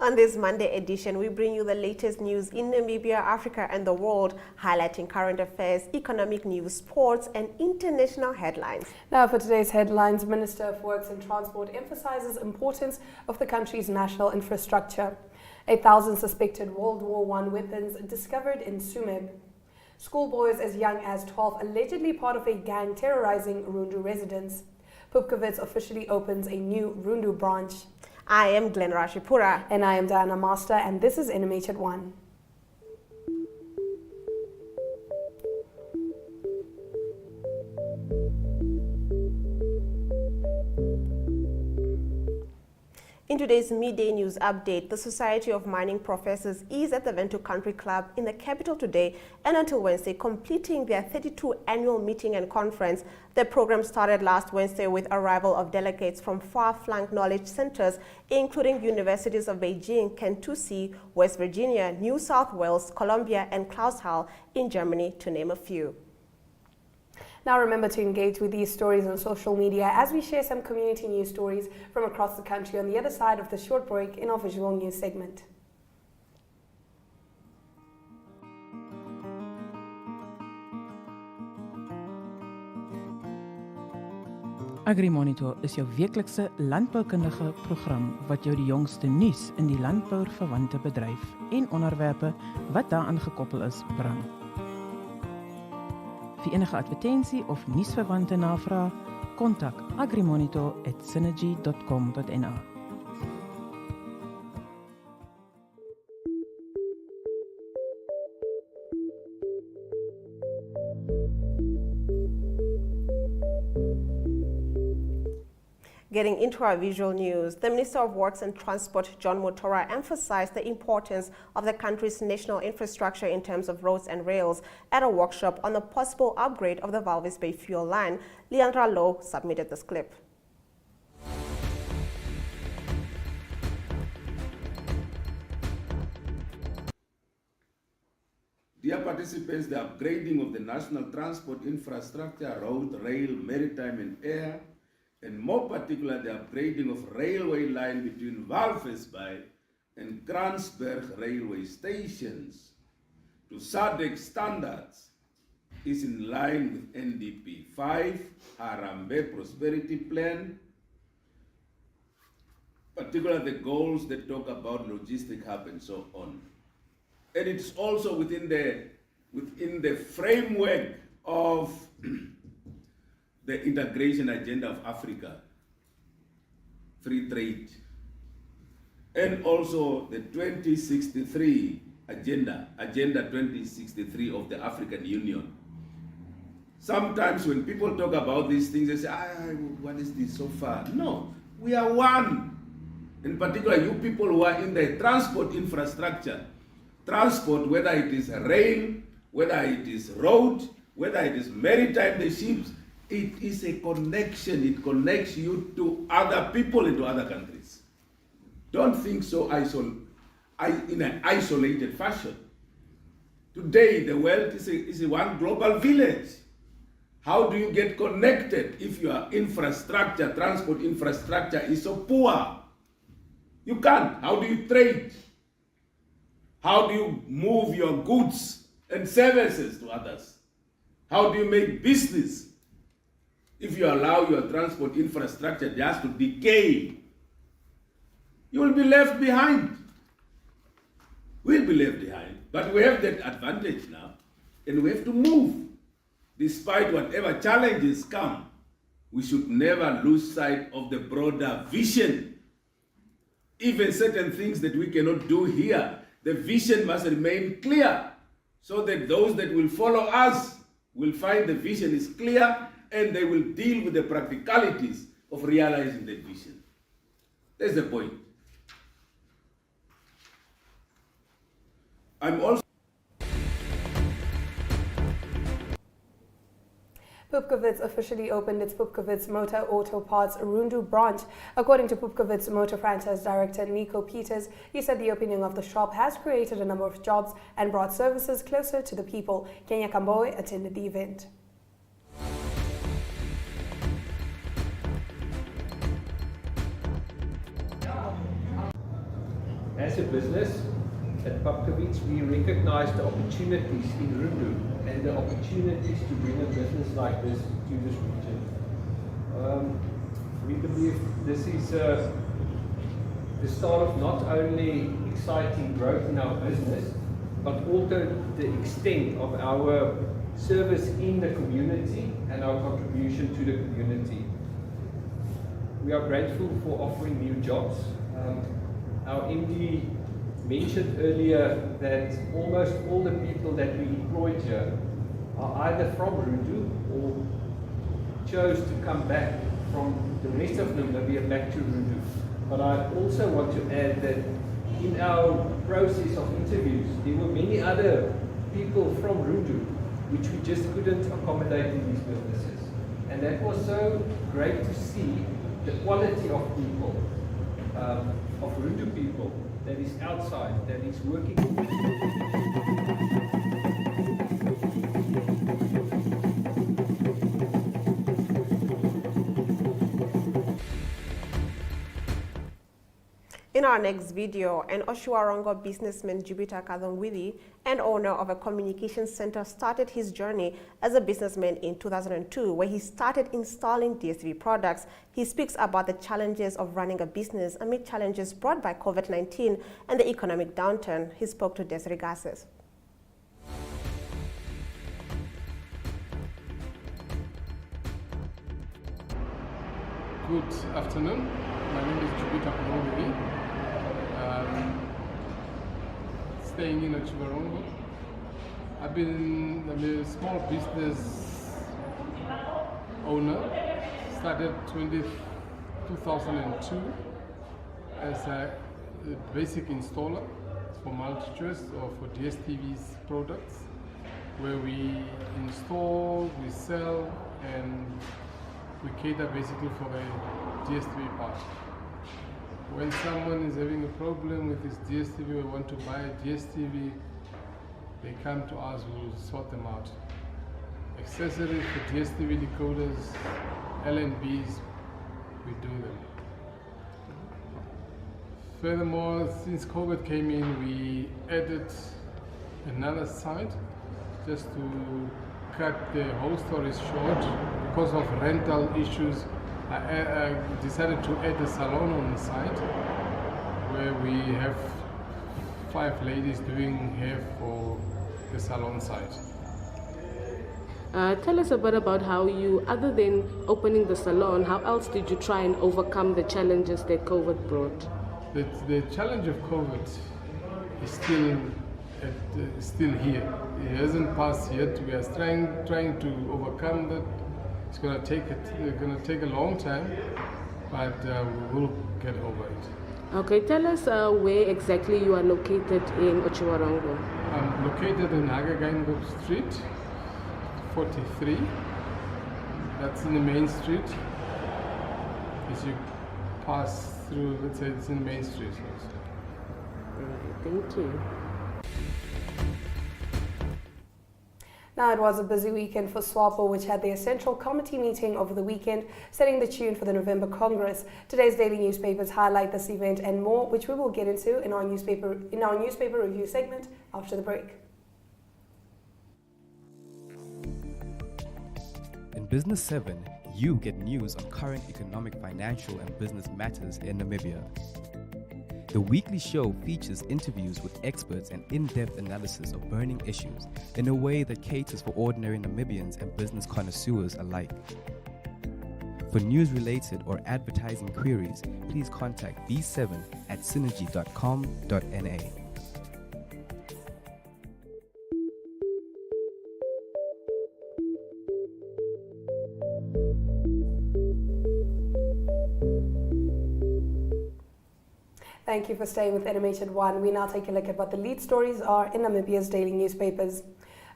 On this Monday edition, we bring you the latest news in Namibia, Africa, and the world, highlighting current affairs, economic news, sports, and international headlines. Now for today's headlines, Minister of Works and Transport emphasizes importance of the country's national infrastructure. 8,000 suspected World War I weapons discovered in Tsumeb. Schoolboys as young as 12 allegedly part of a gang terrorizing Rundu residents. Pupkewitz officially opens a new Rundu branch. I am Glenn Rashipura. And I am Diana Master, and this is NMH at 1. In today's midday news update, the Society of Mining Professors is at the Rundu Country Club in the capital today and until Wednesday, completing their 32nd annual meeting and conference. The program started last Wednesday with arrival of delegates from far-flung knowledge centers, including universities of Beijing, Kentucky, West Virginia, New South Wales, Columbia, and Clausthal in Germany, to name a few. Now remember to engage with these stories on social media as we share some community news stories from across the country on the other side of the short break in our visual news segment. AgriMonitor is jou weeklikse landboukundige program wat jou die jongste nuus in die landbouverwante bedryf en onderwerpe wat daaraan gekoppel is bring. Vir enige advertensie of nuusverwante navraag, kontak agrimonitor@synergy.com.na. Getting into our visual news, the Minister of Works and Transport, John Motora, emphasized the importance of the country's national infrastructure in terms of roads and rails at a workshop on the possible upgrade of the Walvis Bay fuel line. Leandra Lowe submitted this clip. Dear participants, the upgrading of the national transport infrastructure, road, rail, maritime and air, and more particularly the upgrading of railway line between Walvis Bay and Kransberg railway stations to SADC standards is in line with NDP 5, Harambee Prosperity Plan, particularly the goals that talk about logistic hub and so on. And it's also within the framework of the integration agenda of Africa, free trade, and also the 2063 agenda 2063 of the African Union. Sometimes when people talk about these things, they say, what is this so far? No, we are one. In particular, you people who are in the transport infrastructure, transport, whether it is rail, whether it is road, whether it is maritime, the ships, it is a connection. It connects you to other people into other countries. Don't think so in an isolated fashion. Today, the world is a one global village. How do you get connected if your infrastructure, transport infrastructure is so poor? You can't. How do you trade? How do you move your goods and services to others? How do you make business? If you allow your transport infrastructure just to decay, you will be left behind. We'll be left behind. But we have that advantage now, and we have to move. Despite whatever challenges come, we should never lose sight of the broader vision. Even certain things that we cannot do here, the vision must remain clear, so that those that will follow us will find the vision is clear, and they will deal with the practicalities of realizing that vision. That's the point. I'm also Pupkewitz officially opened its Pupkewitz Motor Auto Parts Rundu branch. According to Pupkewitz Motor Franchise Director Nico Peters, he said the opening of the shop has created a number of jobs and brought services closer to the people. Kenya Kamboe attended the event. as a business at Pupkewitz, we recognize the opportunities in Rundu and the opportunities to bring a business like this to this region. We believe this is the start of not only exciting growth in our business, but also the extent of our service in the community and our contribution to the community. We are grateful for offering new jobs. Our MD mentioned earlier that almost all the people that we employed here are either from Rundu or chose to come back from the rest of Namibia back to Rundu. But I also want to add that in our process of interviews, there were many other people from Rundu which we just couldn't accommodate in these businesses. And that was so great to see the quality of people, of Rundu people, that is outside, that is working. In our next video, an Otjiwarongo businessman, Jupiter Kadongwili, and owner of a communications center, started his journey as a businessman in 2002, where he started installing DSTV products. He speaks about the challenges of running a business amid challenges brought by COVID-19 and the economic downturn. He spoke to Desiree Gasses. Good afternoon. My name is Jupiter Kadongwili. Staying in Otjiwarongo. I've been a small business owner. Started 2002 as a basic installer for multi-choice or for DSTV's products, where we install, we sell, and we cater basically for the DSTV part. When someone is having a problem with his DSTV or want to buy a DSTV, they come to us, we'll sort them out. Accessories for DSTV decoders, LNBs, we do them. Furthermore, since COVID came in, we added another site just to cut the whole story short. Because of rental issues, I decided to add a salon on the site where we have 5 ladies doing hair for the salon site. Tell us a bit about how you, other than opening the salon, how else did you try and overcome the challenges that COVID brought? The challenge of COVID is still here. It hasn't passed yet. We are trying to overcome that. It's going to take a long time, but we will get over it. Okay, tell us where exactly you are located in Otjiwarongo. I'm located in Hagagaingo Street, 43. That's in the main street. As you pass through, let's say it's in the main street. Right, thank you. Now, it was a busy weekend for SWAPO, which had their central committee meeting over the weekend, setting the tune for the November Congress. Today's daily newspapers highlight this event and more, which we will get into in our newspaper review segment after the break. In Business 7, you get news on current economic, financial, and business matters in Namibia. The weekly show features interviews with experts and in-depth analysis of burning issues in a way that caters for ordinary Namibians and business connoisseurs alike. For news-related or advertising queries, please contact b7@synergy.com.na. Thank you for staying with NMH at 1. We now take a look at what the lead stories are in Namibia's daily newspapers.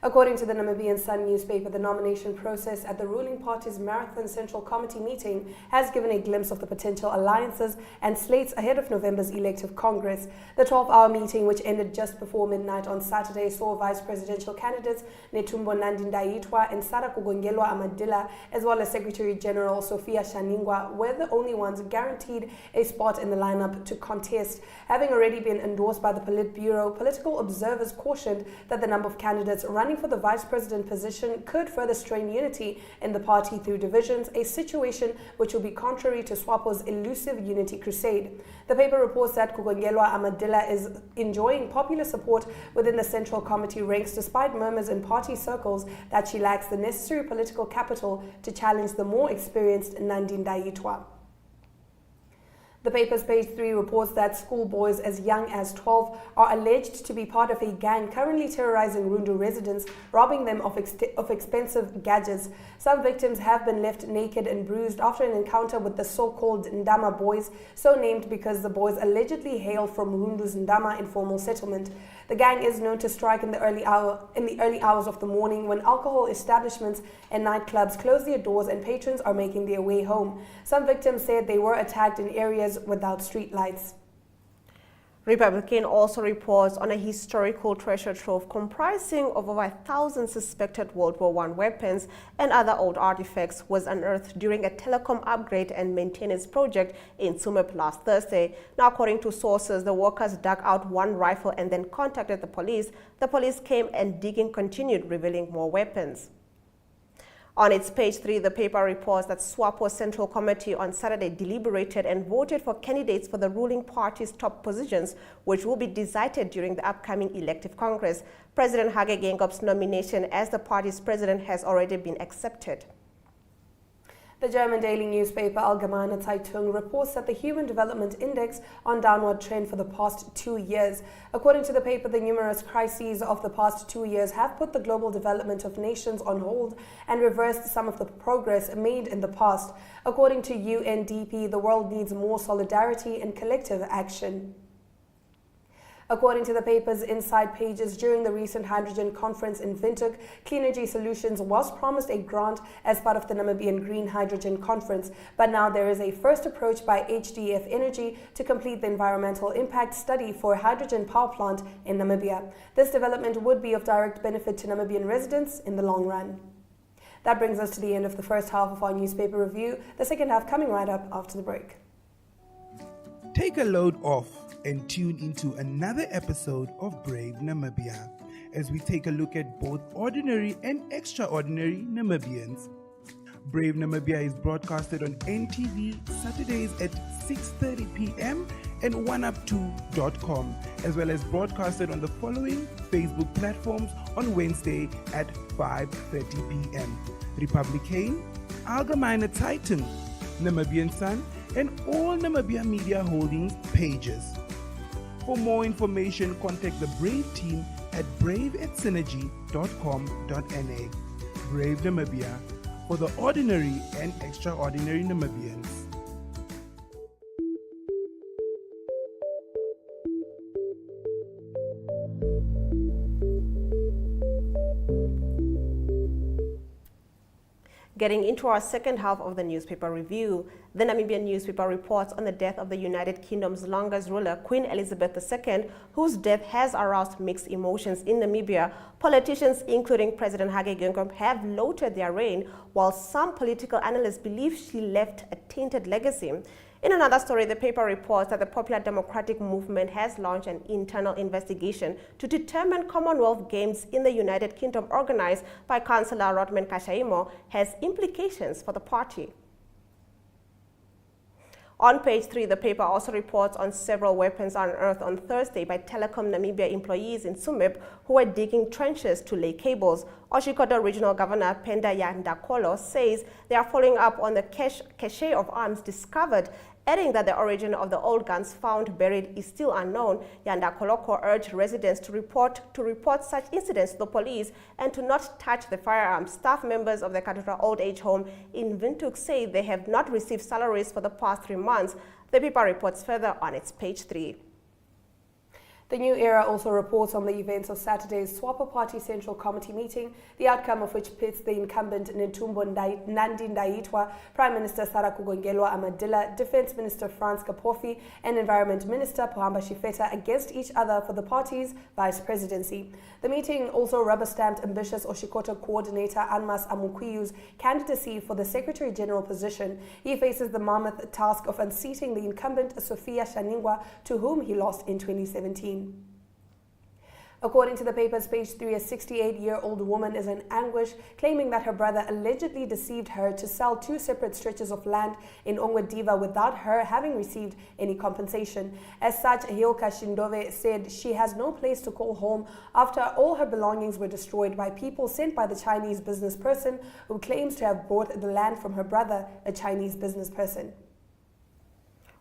According to the Namibian Sun newspaper, the nomination process at the ruling party's Marathon Central Committee meeting has given a glimpse of the potential alliances and slates ahead of November's elective Congress. The 12-hour meeting, which ended just before midnight on Saturday, saw vice presidential candidates Netumbo Nandi-Ndaitwah and Sarah Kugongelwa Amadilla, as well as Secretary General Sophia Shaningwa, were the only ones guaranteed a spot in the lineup to contest. Having already been endorsed by the Politburo, political observers cautioned that the number of candidates running for the vice president position could further strain unity in the party through divisions, a situation which will be contrary to SWAPO's elusive unity crusade. The paper reports that Kugongelwa Amadilla is enjoying popular support within the Central Committee ranks despite murmurs in party circles that she lacks the necessary political capital to challenge the more experienced Nandi-Ndaitwah. The paper's page 3 reports that schoolboys as young as 12 are alleged to be part of a gang currently terrorizing Rundu residents, robbing them of expensive gadgets. Some victims have been left naked and bruised after an encounter with the so-called Ndama boys, so named because the boys allegedly hail from Rundu's Ndama informal settlement. The gang is known to strike in the early hours of the morning when alcohol establishments and nightclubs close their doors and patrons are making their way home. Some victims said they were attacked in areas without streetlights. Republican also reports on a historical treasure trove comprising of over 1,000 suspected World War I weapons and other old artifacts was unearthed during a telecom upgrade and maintenance project in Tsumeb last Thursday. Now, according to sources, the workers dug out one rifle and then contacted the police. The police came and digging continued, revealing more weapons. On its page 3, the paper reports that SWAPO Central Committee on Saturday deliberated and voted for candidates for the ruling party's top positions, which will be decided during the upcoming elective Congress. President Hage Geingoob's nomination as the party's president has already been accepted. The German daily newspaper Allgemeine Zeitung reports that the Human Development Index on downward trend for the past 2 years. According to the paper, the numerous crises of the past 2 years have put the global development of nations on hold and reversed some of the progress made in the past. According to UNDP, the world needs more solidarity and collective action. According to the paper's inside pages, during the recent hydrogen conference in Windhoek, Cleanergy Solutions was promised a grant as part of the Namibian Green Hydrogen Conference, but now there is a first approach by HDF Energy to complete the environmental impact study for a hydrogen power plant in Namibia. This development would be of direct benefit to Namibian residents in the long run. That brings us to the end of the first half of our newspaper review, the second half coming right up after the break. Take a load off and tune into another episode of Brave Namibia as we take a look at both ordinary and extraordinary Namibians. Brave Namibia is broadcasted on NTV Saturdays at 6:30 p.m. and oneup2.com, as well as broadcasted on the following Facebook platforms on Wednesday at 5:30 p.m. Republican, Allgemeine Zeitung, Namibian Sun, and all Namibia Media Holdings pages. For more information, contact the Brave team at brave@synergy.com.na. Brave Namibia, for the ordinary and extraordinary Namibians. Getting into our second half of the newspaper review, the Namibian newspaper reports on the death of the United Kingdom's longest ruler, Queen Elizabeth II, whose death has aroused mixed emotions in Namibia. Politicians, including President Hage Geingob, have lauded their reign, while some political analysts believe she left a tainted legacy. In another story, the paper reports that the Popular Democratic Movement has launched an internal investigation to determine Commonwealth Games in the United Kingdom organized by Councillor Rodman Kashaimo has implications for the party. On page 3, the paper also reports on several weapons unearthed on Thursday by Telecom Namibia employees in Tsumeb who were digging trenches to lay cables. Oshikoto Regional Governor Penda Yandakolo says they are following up on the cache of arms discovered, adding that the origin of the old guns found buried is still unknown. Yandakoloko urged residents to report such incidents to the police and to not touch the firearms. Staff members of the Katutra Old Age Home in Windhoek say they have not received salaries for the past 3 months. The paper reports further on its page 3. The New Era also reports on the events of Saturday's Swapa Party Central Committee meeting, the outcome of which pits the incumbent Netumbo Nandi Ndaitwa, Prime Minister Sarah Kugongelwa Amadilla, Defense Minister Frans Kapofi, and Environment Minister Pohamba Shifeta against each other for the party's vice presidency. The meeting also rubber-stamped ambitious Oshikoto coordinator Anmas Amukwiyu's candidacy for the Secretary General position. He faces the mammoth task of unseating the incumbent Sophia Shaningwa, to whom he lost in 2017. According to the paper's page 3, a 68-year-old woman is in anguish, claiming that her brother allegedly deceived her to sell 2 separate stretches of land in Ongwediva without her having received any compensation. As such, Hilka Shindove said she has no place to call home after all her belongings were destroyed by people sent by the Chinese business person who claims to have bought the land from her brother, a Chinese business person.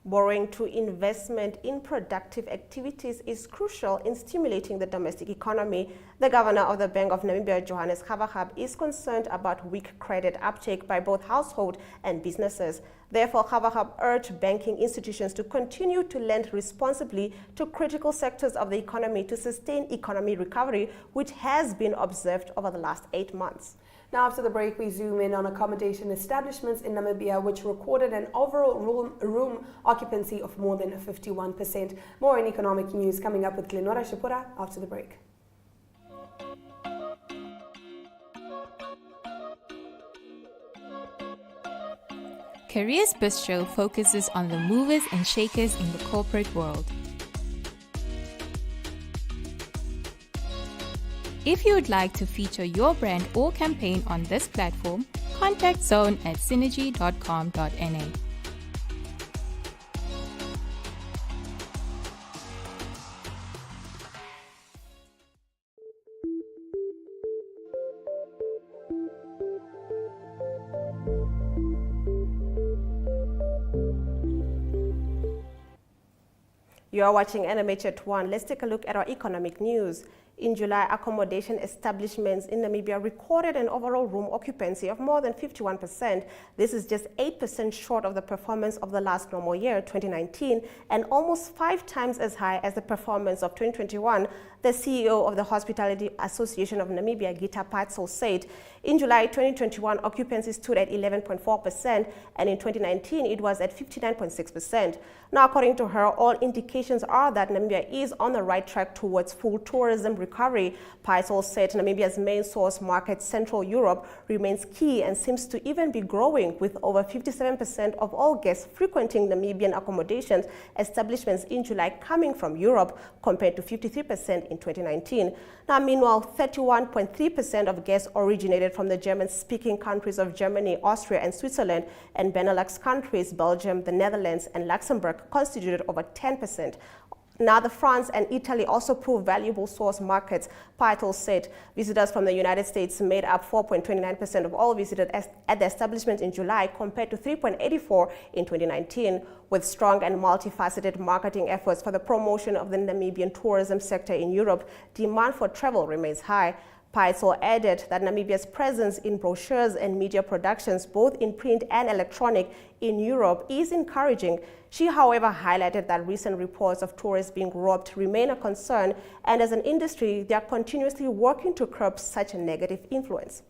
Borrowing to investment in productive activities is crucial in stimulating the domestic economy. The governor of the Bank of Namibia, Johannes Gavagab, is concerned about weak credit uptake by both households and businesses. Therefore, Gavagab urged banking institutions to continue to lend responsibly to critical sectors of the economy to sustain economic recovery, which has been observed over the last 8 months. Now, after the break, we zoom in on accommodation establishments in Namibia, which recorded an overall room occupancy of more than 51%. More in economic news coming up with Glenora Shipura after the break. Careers Bistro focuses on the movers and shakers in the corporate world. If you would like to feature your brand or campaign on this platform, contact Zone at synergy.com.na. You are watching NMH at 1. Let's take a look at our economic news. In July, accommodation establishments in Namibia recorded an overall room occupancy of more than 51%. This is just 8% short of the performance of the last normal year, 2019, and almost 5 times as high as the performance of 2021. The CEO of the Hospitality Association of Namibia, Gita Patso, said in July 2021, occupancy stood at 11.4%, and in 2019, it was at 59.6%. Now, according to her, all indications are that Namibia is on the right track towards full tourism recovery. Patso said Namibia's main source market, Central Europe, remains key and seems to even be growing, with over 57% of all guests frequenting Namibian accommodations establishments in July coming from Europe, compared to 53% in 2019. Now, meanwhile, 31.3% of guests originated from the German-speaking countries of Germany, Austria, and Switzerland, and Benelux countries, Belgium, the Netherlands, and Luxembourg constituted over 10%. Now, France and Italy also proved valuable source markets. Pytel said visitors from the United States made up 4.29% of all visited at the establishment in July, compared to 3.84% in 2019. With strong and multifaceted marketing efforts for the promotion of the Namibian tourism sector in Europe, demand for travel remains high. Pytel added that Namibia's presence in brochures and media productions, both in print and electronic, in Europe is encouraging. She, however, highlighted that recent reports of tourists being robbed remain a concern, and as an industry, they are continuously working to curb such a negative influence.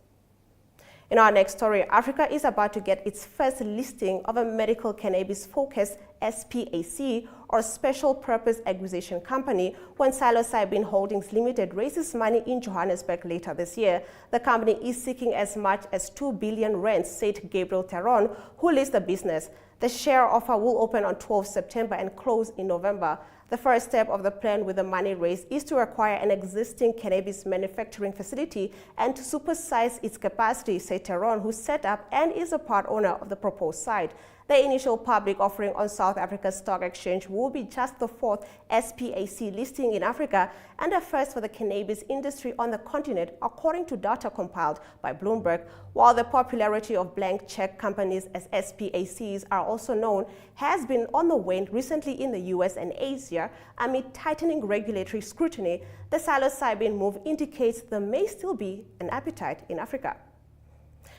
In our next story, Africa is about to get its first listing of a medical cannabis-focused SPAC, or Special Purpose Acquisition Company, when Psilocybin Holdings Limited raises money in Johannesburg later this year. The company is seeking as much as 2 billion rands, said Gabriel Theron, who leads the business. The share offer will open on 12 September and close in November. The first step of the plan with the money raised is to acquire an existing cannabis manufacturing facility and to supersize its capacity, said Theron, who set up and is a part owner of the proposed site. The initial public offering on South Africa's stock exchange will be just the 4th SPAC listing in Africa and a first for the cannabis industry on the continent, according to data compiled by Bloomberg. While the popularity of blank check companies as SPACs are also known has been on the wane recently in the US and Asia amid tightening regulatory scrutiny, the psilocybin move indicates there may still be an appetite in Africa.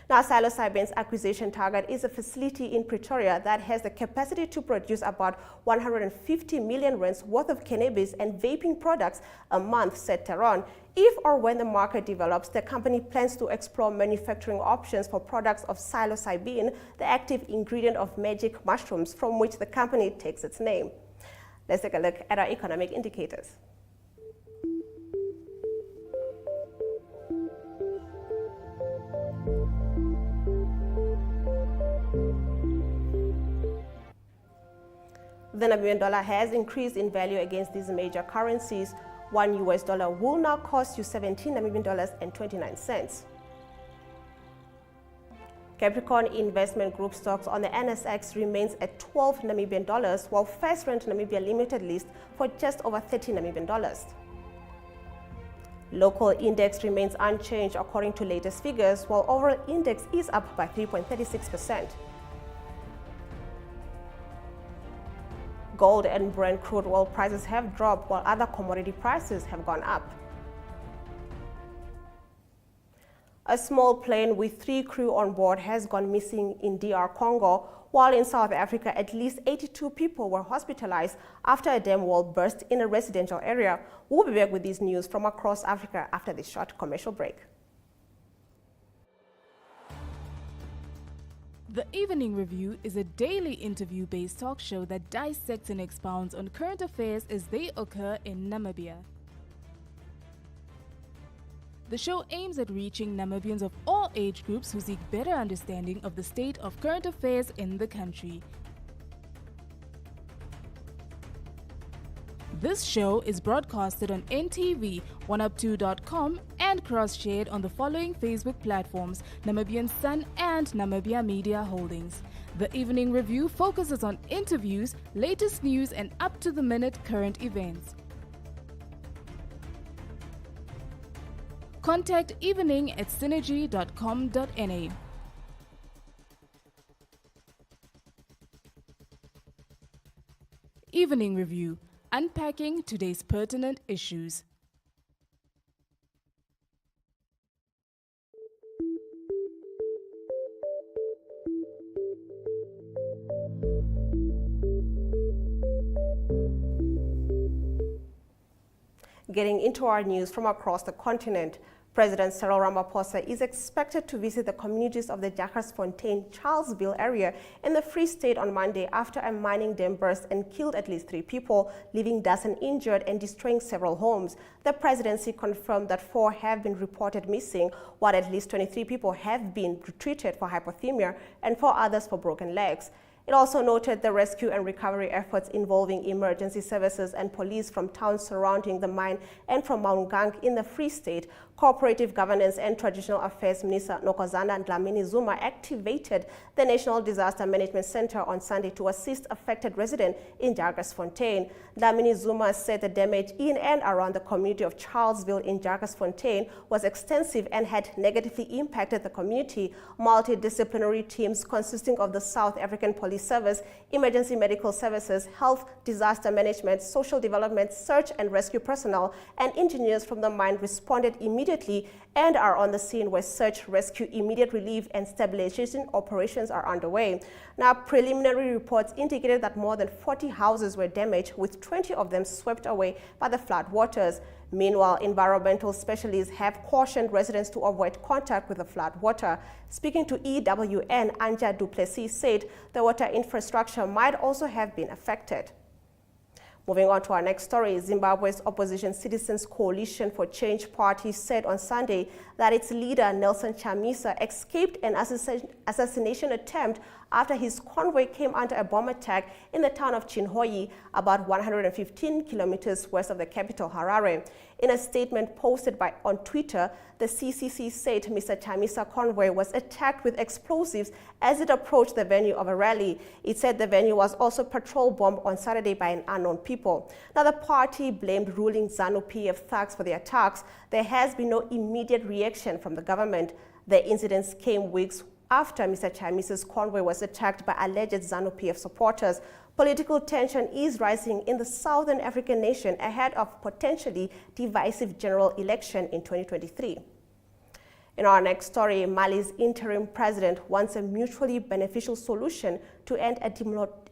Now, psilocybin's acquisition target is a facility in Pretoria that has the capacity to produce about 150 million rands worth of cannabis and vaping products a month, said Tehran. If or when the market develops, the company plans to explore manufacturing options for products of psilocybin, the active ingredient of magic mushrooms from which the company takes its name. Let's take a look at our economic indicators. The Namibian dollar has increased in value against these major currencies. $1 US will now cost you 17 Namibian dollars and 29 cents. Capricorn Investment Group stocks on the NSX remains at 12 Namibian dollars, while First Rand Namibia Limited lists for just over 30 Namibian dollars. Local index remains unchanged according to latest figures, while overall index is up by 3.36%. Gold and Brent crude oil prices have dropped while other commodity prices have gone up. A small plane with 3 crew on board has gone missing in DR Congo, while in South Africa at least 82 people were hospitalized after a dam wall burst in a residential area. We'll be back with these news from across Africa after this short commercial break. The Evening Review is a daily interview-based talk show that dissects and expounds on current affairs as they occur in Namibia. The show aims at reaching Namibians of all age groups who seek better understanding of the state of current affairs in the country. This show is broadcasted on NTV, 1up2.com and cross-shared on the following Facebook platforms: Namibian Sun and Namibia Media Holdings. The Evening Review focuses on interviews, latest news and up-to-the-minute current events. Contact Evening at synergy.com.na. Evening Review, unpacking today's pertinent issues. Getting into our news from across the continent, President Cyril Ramaphosa is expected to visit the communities of the Jagersfontein Charlesville area in the Free State on Monday after a mining dam burst and killed at least 3 people, leaving dozens injured and destroying several homes. The presidency confirmed that 4 have been reported missing, while at least 23 people have been treated for hypothermia and 4 others for broken legs. It also noted the rescue and recovery efforts involving emergency services and police from towns surrounding the mine and from Mount Gang in the Free State. Cooperative Governance and Traditional Affairs Minister Nokozana Dlamini Zuma activated the National Disaster Management Center on Sunday to assist affected residents in Jagersfontein. Dlamini Zuma said the damage in and around the community of Charlesville in Jagersfontein was extensive and had negatively impacted the community. Multidisciplinary teams consisting of the South African Police Service, Emergency Medical Services, Health, Disaster Management, Social Development, Search and Rescue personnel, and engineers from the mine responded immediately and are on the scene where search, rescue, immediate relief and stabilization operations are underway. Now, preliminary reports indicated that more than 40 houses were damaged, with 20 of them swept away by the flood waters. Meanwhile, environmental specialists have cautioned residents to avoid contact with the flood water. Speaking to EWN, Anja du Plessis said the water infrastructure might also have been affected. Moving on to our next story, Zimbabwe's opposition Citizens Coalition for Change Party said on Sunday that its leader, Nelson Chamisa, escaped an assassination attempt after his convoy came under a bomb attack in the town of Chinhoyi, about 115 kilometers west of the capital, Harare. In a statement posted on Twitter, the CCC said Mr. Chamisa's convoy was attacked with explosives as it approached the venue of a rally. It said the venue was also patrol bombed on Saturday by an unknown people. Now, the party blamed ruling ZANU-PF thugs for the attacks. There has been no immediate reaction from the government. The incidents came weeks after Mr. Chamisa's convoy was attacked by alleged ZANU-PF supporters. Political tension is rising in the southern African nation ahead of potentially divisive general election in 2023. In our next story, Mali's interim president wants a mutually beneficial solution to end a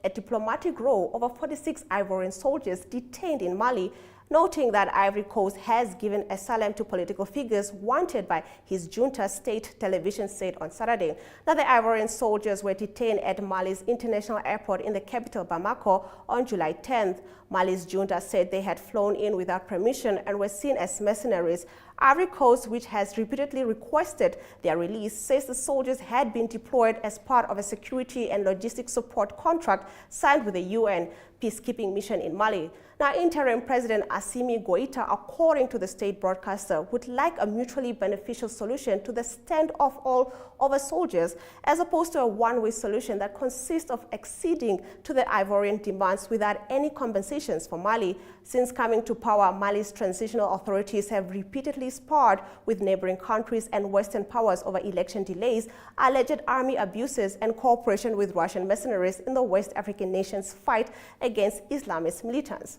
diplomatic row over 46 Ivorian soldiers detained in Mali, noting that Ivory Coast has given asylum to political figures wanted by his junta, state television said on Saturday. Now, the Ivorian soldiers were detained at Mali's international airport in the capital Bamako on July 10th. Mali's junta said they had flown in without permission and were seen as mercenaries. Ivory Coast, which has repeatedly requested their release, says the soldiers had been deployed as part of a security and logistics support contract signed with the UN peacekeeping mission in Mali. Now, interim President Assimi Goïta, according to the state broadcaster, would like a mutually beneficial solution to the standoff all over soldiers, as opposed to a one-way solution that consists of acceding to the Ivorian demands without any compensations for Mali. Since coming to power, Mali's transitional authorities have repeatedly sparred with neighboring countries and Western powers over election delays, alleged army abuses, and cooperation with Russian mercenaries in the West African nation's fight against Islamist militants.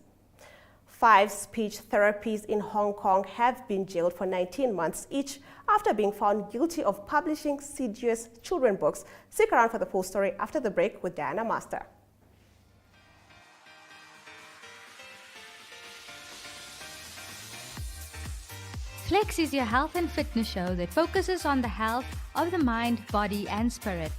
5 speech therapists in Hong Kong have been jailed for 19 months each after being found guilty of publishing serious children's books. Stick around for the full story after the break with Diana Master. Flex is your health and fitness show that focuses on the health of the mind, body and spirit.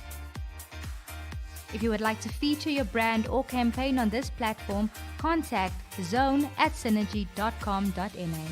If you would like to feature your brand or campaign on this platform, contact zone@synergy.com.na.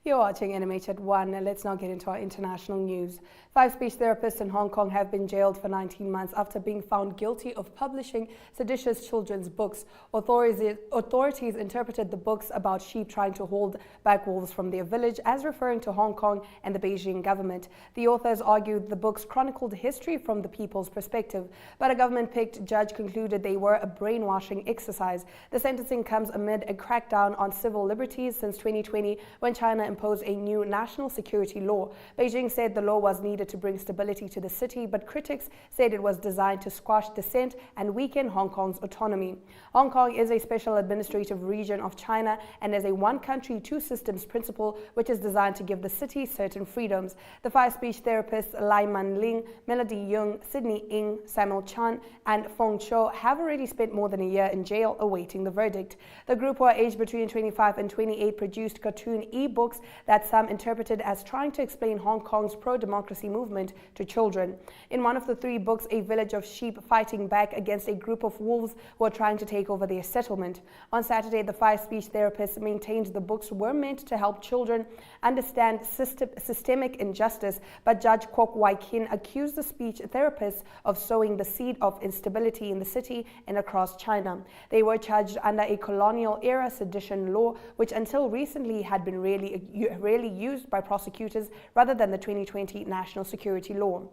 You're watching NMH at 1, and let's now get into our international news. 5 speech therapists in Hong Kong have been jailed for 19 months after being found guilty of publishing seditious children's books. Authorities interpreted the books about sheep trying to hold back wolves from their village as referring to Hong Kong and the Beijing government. The authors argued the books chronicled history from the people's perspective, but a government-picked judge concluded they were a brainwashing exercise. The sentencing comes amid a crackdown on civil liberties since 2020, when China imposed a new national security law. Beijing said the law was needed to bring stability to the city, but critics said it was designed to squash dissent and weaken Hong Kong's autonomy. Hong Kong is a special administrative region of China and has a one country, two systems principle, which is designed to give the city certain freedoms. The 5 speech therapists Lai Man Ling, Melody Yung, Sydney Ng, Samuel Chan, and Feng Cho have already spent more than a year in jail awaiting the verdict. The group, who are aged between 25 and 28, produced cartoon e-books that some interpreted as trying to explain Hong Kong's pro-democracy movement to children. In one of the 3 books, a village of sheep fighting back against a group of wolves who are trying to take over their settlement. On Saturday, the 5 speech therapists maintained the books were meant to help children understand systemic injustice, but Judge Kwok Wai Kin accused the speech therapists of sowing the seed of instability in the city and across China. They were charged under a colonial-era sedition law, which until recently had been rarely used by prosecutors rather than the 2020 national security law.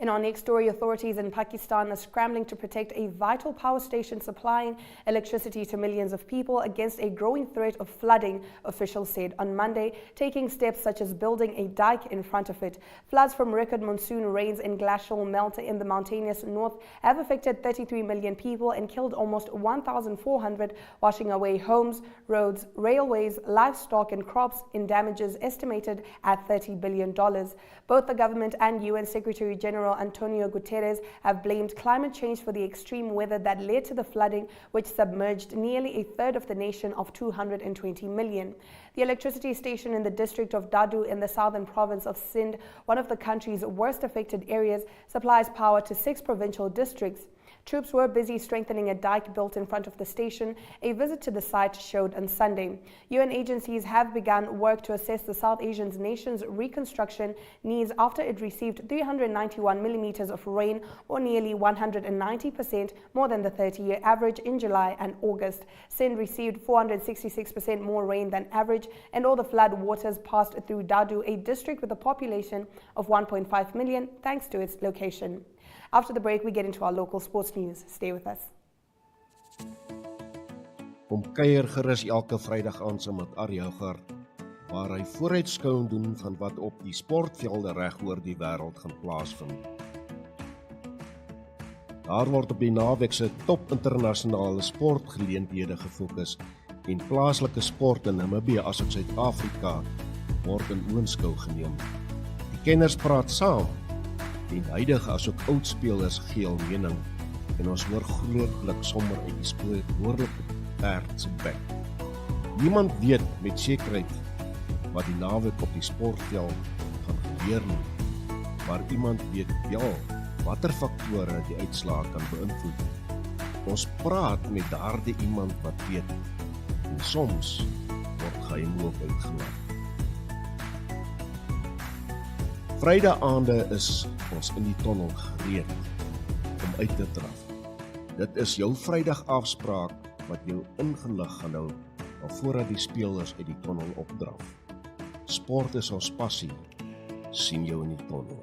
In our next story, authorities in Pakistan are scrambling to protect a vital power station supplying electricity to millions of people against a growing threat of flooding, officials said on Monday, taking steps such as building a dike in front of it. Floods from record monsoon rains and glacial melt in the mountainous north have affected 33 million people and killed almost 1,400, washing away homes, roads, railways, livestock and crops in damages estimated at $30 billion. Both the government and UN Secretary General Antonio Guterres have blamed climate change for the extreme weather that led to the flooding, which submerged nearly a third of the nation of 220 million. The electricity station in the district of Dadu in the southern province of Sindh, one of the country's worst affected areas, supplies power to 6 provincial districts. Troops were busy strengthening a dike built in front of the station, a visit to the site showed on Sunday. UN agencies have begun work to assess the South Asian nation's reconstruction needs after it received 391 millimeters of rain, or nearly 190% more than the 30-year average in July and August. Sindh received 466% more rain than average, and all the flood waters passed through Dadu, a district with a population of 1.5 million, thanks to its location. After the break, we get into our local sports news. Stay with us. Kom kuier gerus elke Vrydag aand saam met Arjougar, waar hy vooruitskouing doen van wat op die sportvelde reg oor die wêreld gaan plaasvind. Daar word op die naweek se top internasionale sportgeleenthede gefokus en plaaslike sport in Namibia asook Suid-Afrika word in oënskou geneem. Die kenners praat saam en huidige asook oud spelers gee hul mening en ons hoor grootlik sommer uit die spreekwoordelike perd se bek. Niemand weet met sekerheid wat die naweek op die sportveld gaan gebeur nie, maar iemand weet wel watter faktore die uitslae kan beïnvloed. Ons praat met daardie iemand wat weet, en soms word geheim ook uitgelaat. Vrydaande is ons in die tonnel gereed om uit te draf. Dit is jou Vrydag afspraak wat jou ingelig gaan hou alvordat die spelers uit die tonnel opdraf. Sport is ons passie. Sien jou in die tonnel.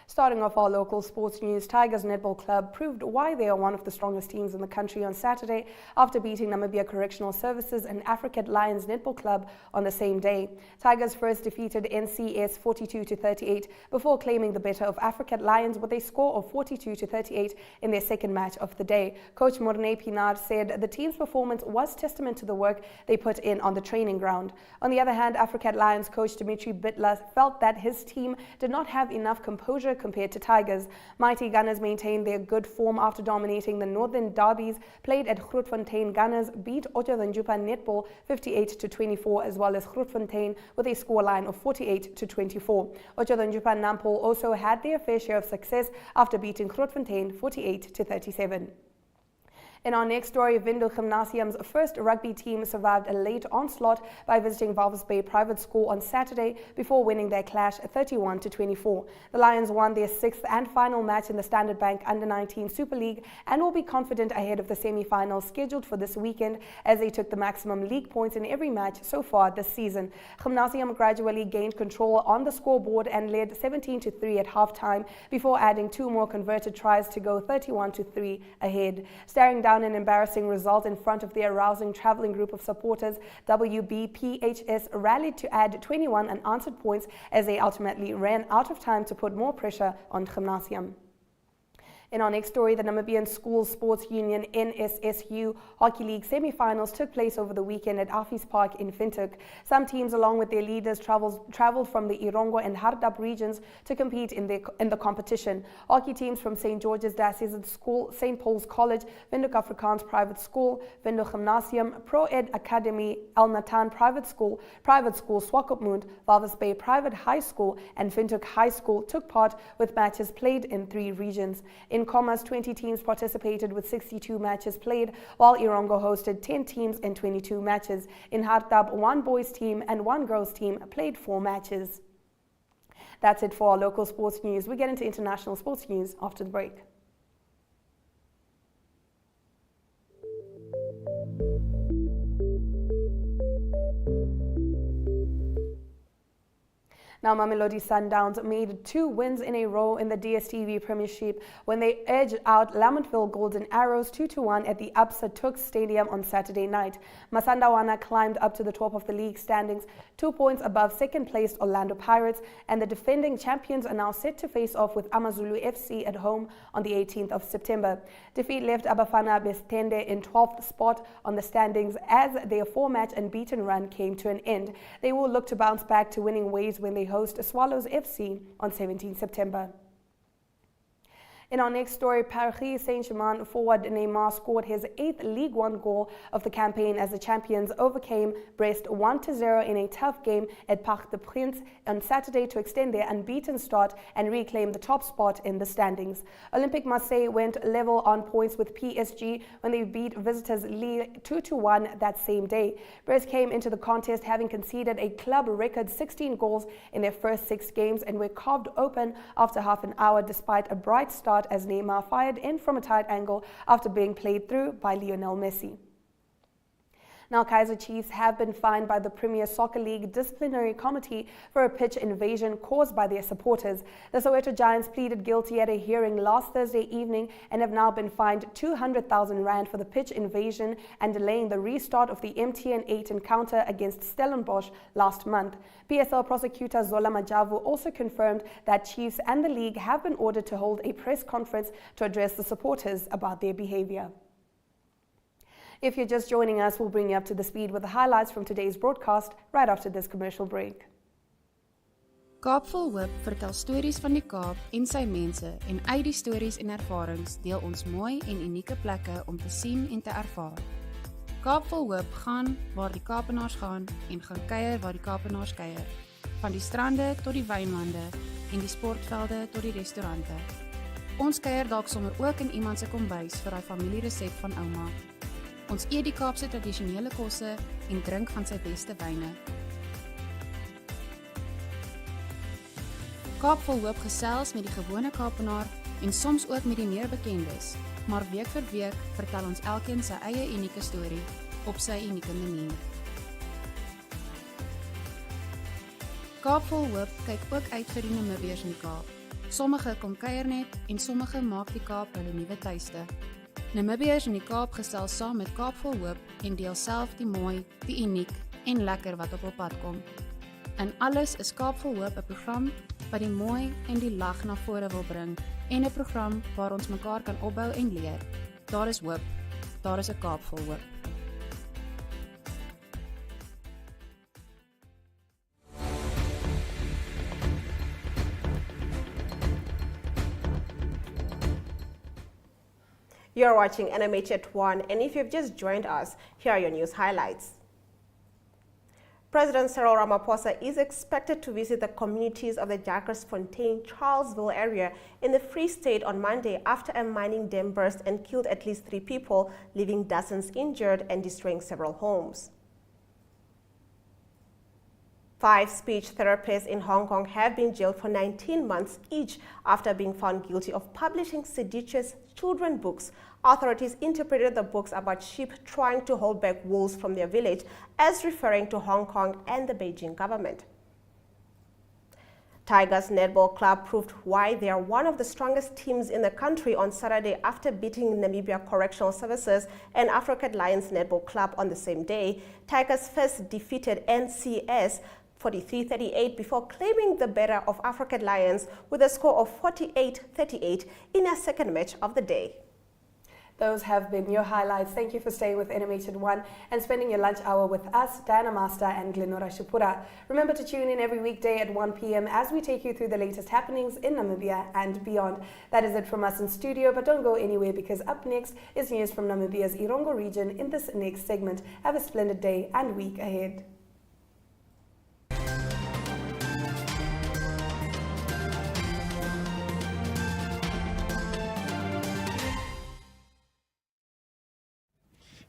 Starting off our local sports news, Tigers Netball Club proved why they are one of the strongest teams in the country on Saturday after beating Namibia Correctional Services and African Lions Netball Club on the same day. Tigers first defeated NCS 42-38 before claiming the better of African Lions with a score of 42-38 in their second match of the day. Coach Morne Pinar said the team's performance was testament to the work they put in on the training ground. On the other hand, African Lions coach Dimitri Bitler felt that his team did not have enough composure compared to Tigers. Mighty Gunners maintained their good form after dominating the Northern Derbies played at Grootfontein. Gunners beat Otjozondjupa Netball 58-24 as well as Grootfontein with a scoreline of 48-24. Otjozondjupa Nampol also had their fair share of success after beating Grootfontein 48-37. In our next story, Rundu Gymnasium's first rugby team survived a late onslaught by visiting Walvis Bay Private School on Saturday before winning their clash 31-24. The Lions won their sixth and final match in the Standard Bank Under-19 Super League and will be confident ahead of the semi-finals scheduled for this weekend as they took the maximum league points in every match so far this season. Gymnasium gradually gained control on the scoreboard and led 17-3 at halftime before adding two more converted tries to go 31-3 ahead. Staring down an embarrassing result in front of their rousing travelling group of supporters, WBPHS rallied to add 21 unanswered points as they ultimately ran out of time to put more pressure on Gymnasium. In our next story, the Namibian School Sports Union NSSU Hockey League semi-finals took place over the weekend at Affies Park in Windhoek. Some teams, along with their leaders, traveled from the Irongo and Hardap regions to compete in the competition. Hockey teams from St. George's Diocesan School, St. Paul's College, Windhoek Afrikaans Private School, Windhoek Gymnasium, Pro Ed Academy, Al Natan Private School Swakopmund, Walvis Bay Private High School, and Windhoek High School took part with matches played in 3 regions. In Commerce, 20 teams participated with 62 matches played, while Irongo hosted 10 teams and 22 matches. In Hardap, 1 boys team and 1 girls team played 4 matches. That's it for our local sports news. We get into international sports news after the break. Now, Mamelodi Sundowns made 2 wins in a row in the DStv Premiership when they edged out Lamontville Golden Arrows 2-1 at the Absa Tuks Stadium on Saturday night. Masandawana climbed up to the top of the league standings, 2 points above second-placed Orlando Pirates, and the defending champions are now set to face off with Amazulu FC at home on the 18th of September. Defeat left Abafana Bestende in 12th spot on the standings as their 4-match unbeaten run came to an end. They will look to bounce back to winning ways when they host Swallows FC on 17 September. In our next story, Paris Saint-Germain forward Neymar scored his 8th League One goal of the campaign as the champions overcame Brest 1-0 in a tough game at Parc des Princes on Saturday to extend their unbeaten start and reclaim the top spot in the standings. Olympique Marseille went level on points with PSG when they beat visitors Lille 2-1 that same day. Brest came into the contest having conceded a club record 16 goals in their first 6 games and were carved open after half an hour despite a bright start as Neymar fired in from a tight angle after being played through by Lionel Messi. Now, Kaizer Chiefs have been fined by the Premier Soccer League Disciplinary Committee for a pitch invasion caused by their supporters. The Soweto Giants pleaded guilty at a hearing last Thursday evening and have now been fined 200,000 rand for the pitch invasion and delaying the restart of the MTN 8 encounter against Stellenbosch last month. PSL prosecutor Zola Majavu also confirmed that Chiefs and the league have been ordered to hold a press conference to address the supporters about their behavior. If you're just joining us, we'll bring you up to the speed with the highlights from today's broadcast right after this commercial break. Kaap vol hoop vertel stories van die Kaap en sy mense en uit die stories en ervarings deel ons mooi en unieke plekke om te sien en te ervaar. Kaap vol hoop gaan waar die Kaapenaars gaan en gaan kuier waar die Kaapenaars kuier. Van die strande tot die wynlande en die sportvelde tot die restaurante. Ons kuier dalk sommer ook in iemand se kombuis vir daai familieresep van ouma. Ons eet die Kaapse tradisionele kosse en drink van sy beste wyne. Kaap vol hoop gesels met die gewone Kaapenaar en soms ook met die meer bekendes, maar week vir week vertel ons elkeen sy eie unieke storie op sy unieke manier. Kaap vol hoop kyk ook uit vir die Namibiërs in die Kaap. Sommige kom kuier net en sommige maak die Kaap hulle nuwe tuiste. Namibiërs in die Kaap gesel saam met Kaap vol hoop en deel self die mooi, die uniek en lekker wat op hul pad kom. In alles is Kaap vol hoop 'n program wat die mooi en die lag na vore wil bring en 'n program waar ons mekaar kan opbou en leer. Daar is hoop. Daar is 'n Kaap vol hoop. You're watching NMH at 1, and if you've just joined us, here are your news highlights. President Cyril Ramaphosa is expected to visit the communities of the Jagersfontein, Charlesville area in the Free State on Monday after a mining dam burst and killed at least 3 people, leaving dozens injured and destroying several homes. 5 speech therapists in Hong Kong have been jailed for 19 months each after being found guilty of publishing seditious children's books. Authorities interpreted the books about sheep trying to hold back wolves from their village as referring to Hong Kong and the Beijing government. Tigers Netball Club proved why they are one of the strongest teams in the country on Saturday after beating Namibia Correctional Services and African Lions Netball Club on the same day. Tigers first defeated NCS 43-38 before claiming the better of African Lions with a score of 48-38 in their second match of the day. Those have been your highlights. Thank you for staying with NMH at 1 and spending your lunch hour with us, Diana Master and Glenora Shapura. Remember to tune in every weekday at 1 p.m. as we take you through the latest happenings in Namibia and beyond. That is it from us in studio, but don't go anywhere because up next is news from Namibia's Irongo region in this next segment. Have a splendid day and week ahead.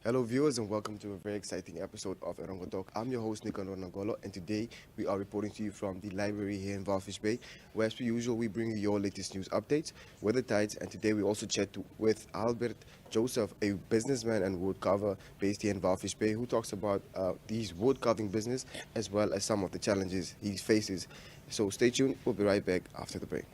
Hello viewers and welcome to a very exciting episode of Irongo Talk. I'm your host Nicanor Nagolo and today we are reporting to you from the library here in Walvis Bay, where as per usual we bring you your latest news updates, weather tides, and today we also chat with Albert Joseph, a businessman and woodcarver based here in Walvis Bay, who talks about his woodcarving business as well as some of the challenges he faces. So stay tuned, we'll be right back after the break.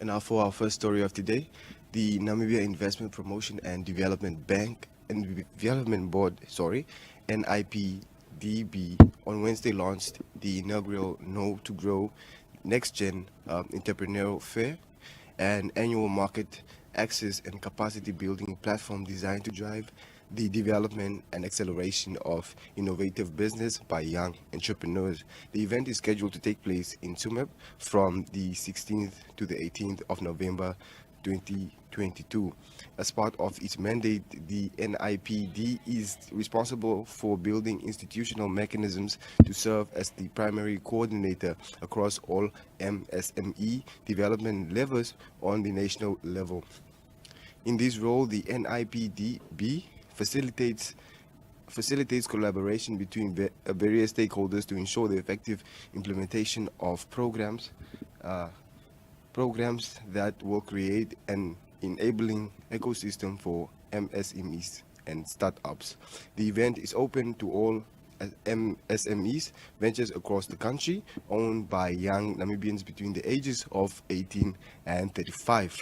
And now for our first story of today, the Namibia Investment Promotion and Development Bank and Development Board, NIPDB, on Wednesday launched the inaugural Know to Grow Next Gen Entrepreneurial Fair, an annual market access and capacity building platform designed to drive the development and acceleration of innovative business by young entrepreneurs. The event is scheduled to take place in Tsumeb from the 16th to the 18th of November 2022. As part of its mandate, the NIPD is responsible for building institutional mechanisms to serve as the primary coordinator across all MSME development levels on the national level. In this role, the NIPDB facilitates collaboration between various stakeholders to ensure the effective implementation of programs that will create an enabling ecosystem for MSMEs and startups. The event is open to all MSMEs ventures across the country owned by young Namibians between the ages of 18 and 35.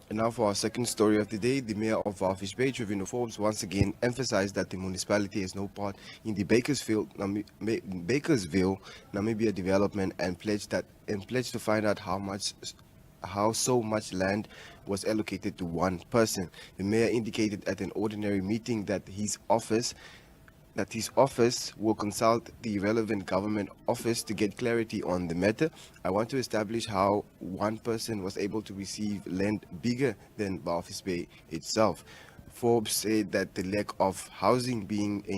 And now for our second story of the day, the Mayor of Walvis Bay, Trevino Forbes, once again emphasized that the municipality has no part in the Bakersville, Namibia development and pledged to find out how so much land was allocated to one person. The mayor indicated at an ordinary meeting that his office will consult the relevant government office to get clarity on the matter. I want to establish how one person was able to receive land bigger than Walvis Bay itself. Forbes said that the lack of housing being a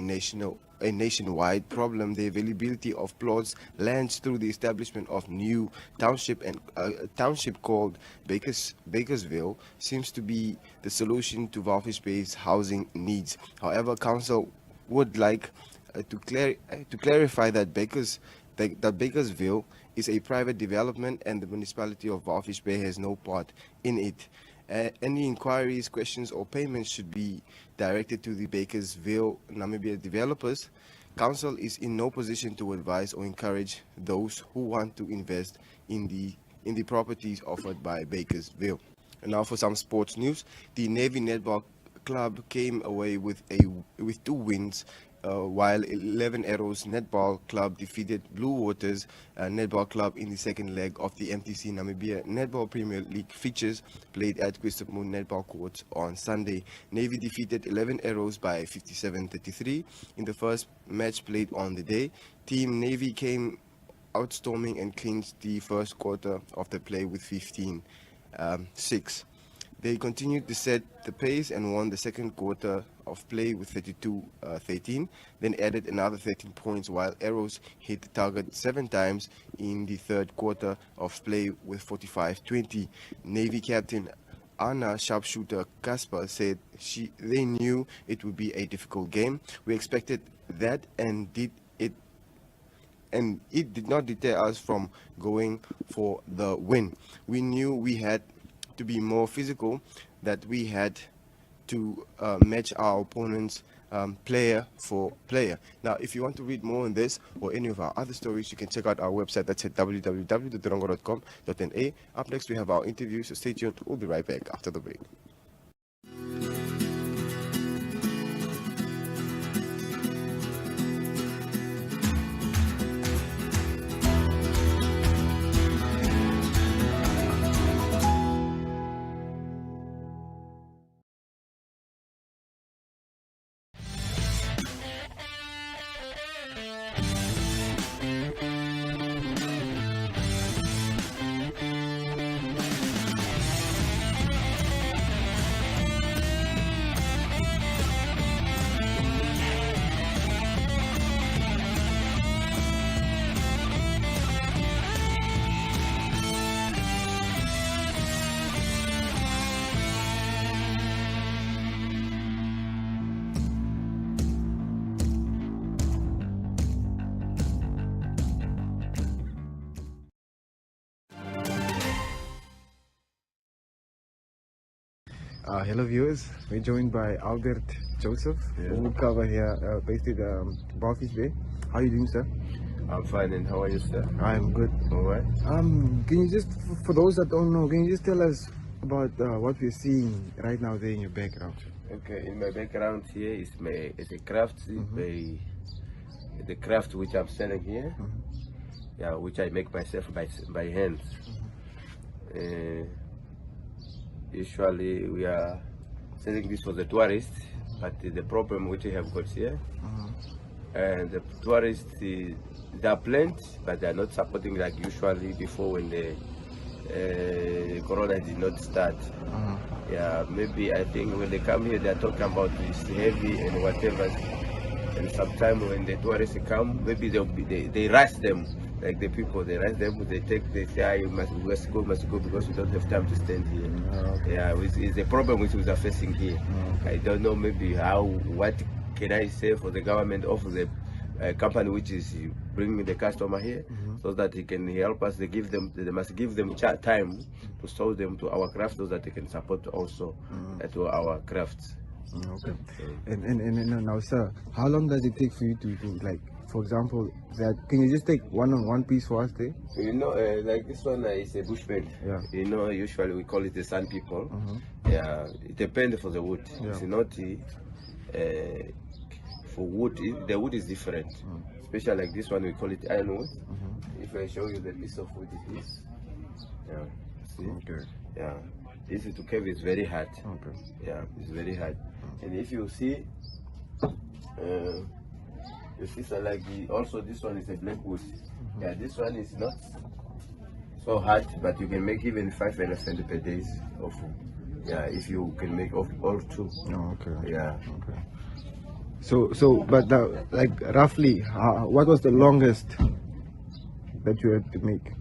nationwide problem, the availability of plots, lands through the establishment of new township and a township called Bakersville seems to be the solution to Walvis Bay's housing needs. However, council would like to clarify that Bakersville is a private development and the municipality of Walvis Bay has no part in it. Any inquiries, questions or payments should be directed to the Bakersville Namibia developers. Council is in no position to advise or encourage those who want to invest in the properties offered by Bakersville. And now for some sports news. The Navy Netball Club came away with 2 wins, while 11 Arrows Netball Club defeated Blue Waters Netball Club in the second leg of the MTC Namibia Netball Premier League fixtures played at Crystal Moon Netball Courts on Sunday. Navy defeated 11 Arrows by 57-33 in the first match played on the day. Team Navy came out storming and clinched the first quarter of the play with 15-6. They continued to set the pace and won the second quarter of play with 32-13, then added another 13 points while Arrows hit the target 7 times in the third quarter of play with 45-20. Navy captain Anna sharpshooter Kasper said they knew it would be a difficult game. We expected that and it did not deter us from going for the win. We knew we had to be more physical, that we had to match our opponents player for player. Now, if you want to read more on this or any of our other stories, you can check out our website. That's at www.rongo.com.na. Up next, we have our interview, so stay tuned. We'll be right back after the break. Hello viewers, we're joined by Albert Joseph, who would cover here based at Walvis Bay. How are you doing, sir? I'm fine, and how are you, sir? I'm good. All right. Can you just, for those that don't know, can you just tell us about what we're seeing right now there in your background? Okay, in my background here is a craft, the craft which I'm selling here, yeah, which I make myself by hands. Usually we are selling this for the tourists, but the problem which we have got here, and the tourists, they are plenty, but they are not supporting like usually before when the Corona did not start. Yeah, maybe I think when they come here, they are talking about this heavy and whatever. And sometimes when the tourists come, maybe they rush them, like the people, they rush them, they say, you must go because we don't have time to stand here. Yeah, it's a problem which we are facing here. I don't know maybe what can I say for the government of the company which is bringing the customer here, so that he can help us. They must give them time to show them to our craft, so that they can support also to our crafts. Okay. And now, sir, how long does it take for you to like, for example, can you just take one piece for us there? You know, like this one is a bushman. Yeah. You know, usually we call it the sun people. Yeah, it depends for the wood. Yeah. It's not for wood. The wood is different. Especially like this one, we call it ironwood. If I show you the piece of wood it is, yeah, see? Okay. Yeah, this is to cave. It's very hard. Okay. Yeah, it's very hard. And if you see, so like also this one is a black wood. Yeah, this one is not so hard, but you can make even 5 elephants per day of. Yeah, if you can make all two. Oh, okay. Yeah. Okay. So, but like roughly, what was the longest that you had to make?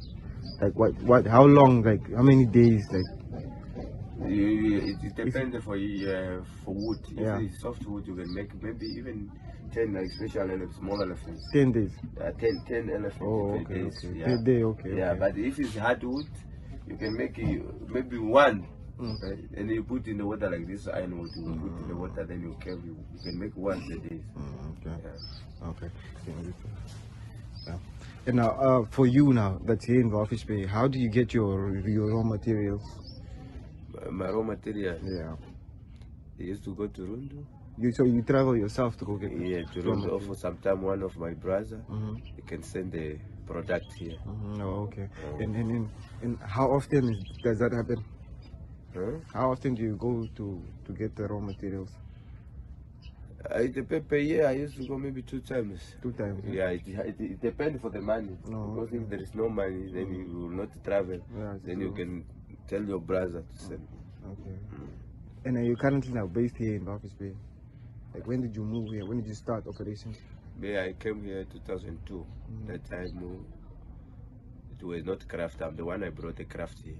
Like how long? Like how many days? Like it depends for wood. Yeah. If it's soft wood, you can make maybe even 10, like special elephants, small elephants. 10 days. 10 elephants per day. Okay. Yeah. Per day, okay. Yeah, okay. but if it's hardwood, you can make maybe one. Okay. And you put in the water like this ironwood. You put in the water, then you can make one per day. Okay. Yeah. Okay. Yeah. And now, for you now, that's here in Walvis Bay, how do you get your raw materials? My raw material? Yeah. I used to go to Rundu. So you travel yourself to go get? Yeah, to Rundu. Or for some time, one of my brother, he can send the product here. Oh, okay. And how often does that happen? Huh? How often do you go to get the raw materials? Per year, I used to go maybe 2 times. 2 times? Yeah, it depends for the money. Because if there is no money, then you will not travel. Yeah, then you can tell your brother to send. Okay. And are you currently now based here in Walvis Bay? Like when did you move here? When did you start operations? Yeah, I came here in 2002. That time it was not craft. I'm the one I brought the craft here.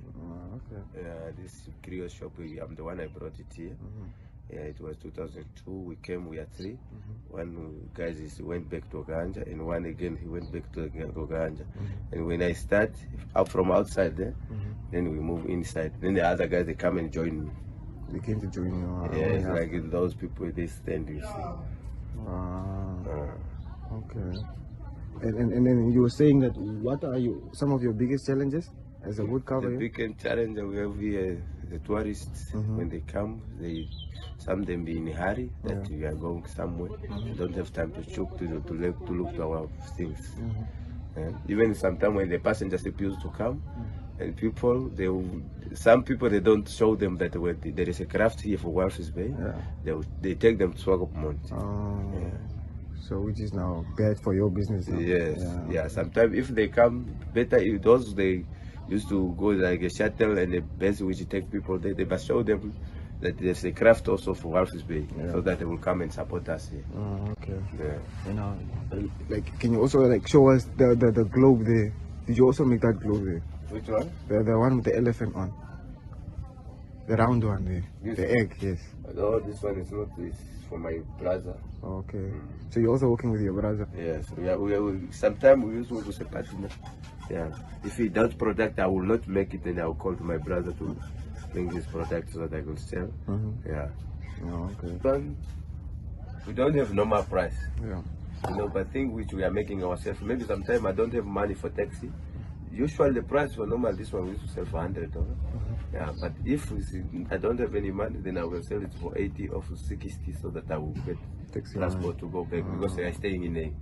Okay. This Creole shop, I'm the one I brought it here. Yeah, it was 2002. We came, we are 3. One guy went back to Oganja, and one again he went back to Oganja. And when I start out from outside there, then we move inside. Then the other guys, they come and join me. They came to join you? Yeah, it's like those people, they stand, you see. Okay. And then you were saying that what are some of your biggest challenges as a wood carver? The biggest challenge that we have here, the tourists, when they come, some of them be in a hurry that we are going somewhere. They don't have time to look to our things. Even sometimes when the passengers refuse to come, and some people they don't show them that there is a craft here for Walvis Bay. They take them to Swakopmont. So which is now bad for your business now. Yes, yeah. Sometimes if they come, better if those they used to go like a shuttle and a bus which take people there, they must show them that there's a craft also for Walvis Bay, so that they will come and support us here. Okay. Yeah. And like, can you also like show us the globe there? Did you also make that globe there? Which one? The one with the elephant on. The round one there. Yes. The egg, yes. No, this one is not. This for my brother. Okay. So you're also working with your brother? Yes. Sometimes we also work as a partner. Yeah. If he does product, I will not make it, then I will call to my brother to bring his product so that I can sell. Yeah. Oh, okay. But we don't have normal price. Yeah. You know, but thing which we are making ourselves. Maybe sometimes I don't have money for taxi. Usually the price for normal this one we used to sell for $100. Yeah, but if I don't have any money, then I will sell it for 80 or for 60, so that I will get Taxi transport to go back because they are staying in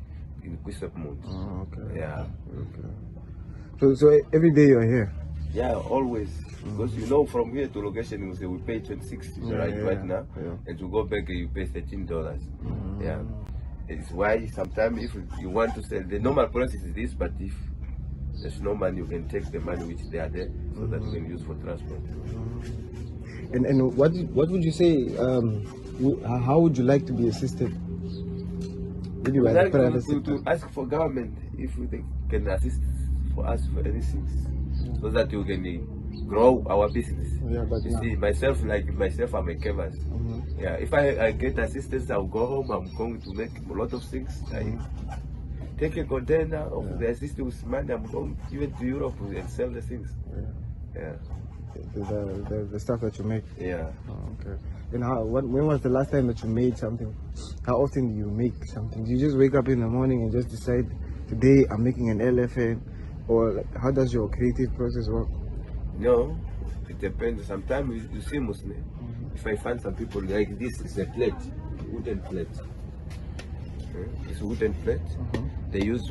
Tsumeb. Okay. Yeah. Okay. So every day you're here? Yeah, always. Because you know, from here to location, we pay 26 right now, and to go back you pay $13. Yeah, it's why sometimes if you want to sell, the normal price is this, but if there's no money, you can take the money which they are there, so that you can use for transport. And what would you say? How would you like to be assisted? Would you like to ask for government if they can assist for us for anything, so that you can grow our business. Yeah, but you see, myself, I'm a canvas. Yeah, if I get assistance, I'll go home. I'm going to make a lot of things. I take a container of the assistance money. I'm going even to Europe and sell the things. Yeah. The stuff that you make. Yeah. Oh, okay. And when was the last time that you made something? How often do you make something? Do you just wake up in the morning and just decide, today I'm making an elephant? Or like, how does your creative process work? No, it depends. Sometimes you see Muslim. If I find some people like this, it's a plate, wooden plate. It's a wooden plate. They use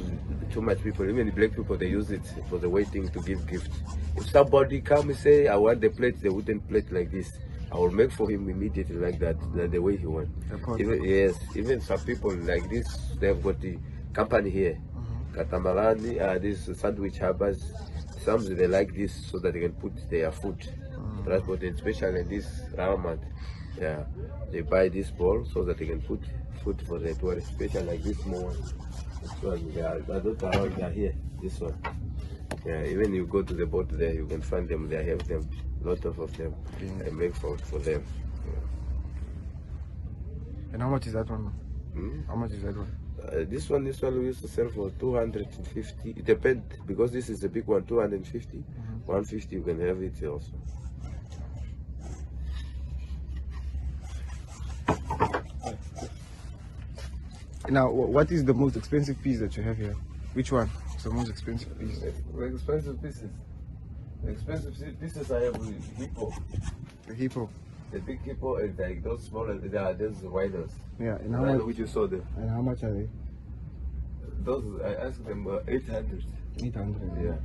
too much people, even the black people, they use it for the waiting to give gifts. If somebody come and say, I want the plate, the wooden plate like this, I will make for him immediately like that, the way he wants. Even some people like this, they have got the company here. Katamarani, these sandwich harbors, some they like this so that they can put their food, transport, especially in this Ramadan. Yeah, they buy this bowl so that they can put food for the tourists, especially like this small one. This one, they are here, this one. Yeah, even you go to the boat there, you can find them, they have them, lot of them. I make for them. Yeah. And how much is that one? How much is that one? This one we used to sell for 250. It depends, because this is the big one, 250. 150 you can have it also. Now, what is the most expensive piece that you have here? Which one is the most expensive piece? The expensive pieces. The expensive pieces I have with hippo. The hippo. The big hippo and like those smaller, they are those widers. Yeah, and how much? Which you saw them. And how much are they? Those I asked them 800. 800. Yeah.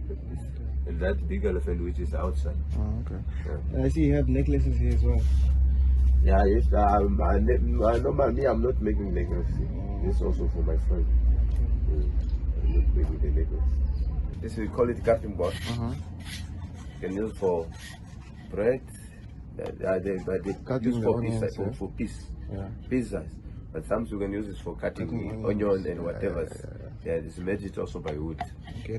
And that big elephant which is outside. Oh, okay. Yeah. And I see you have necklaces here as well. Yeah, yes. Normally I'm not making necklaces. This also for my friend. I'm not making the necklace. This we call it cutting board. You can use for bread. They use for pizza, for piece. Pizzas. But sometimes you can use it for cutting onion and whatever. Yeah, this made it also by wood. Okay.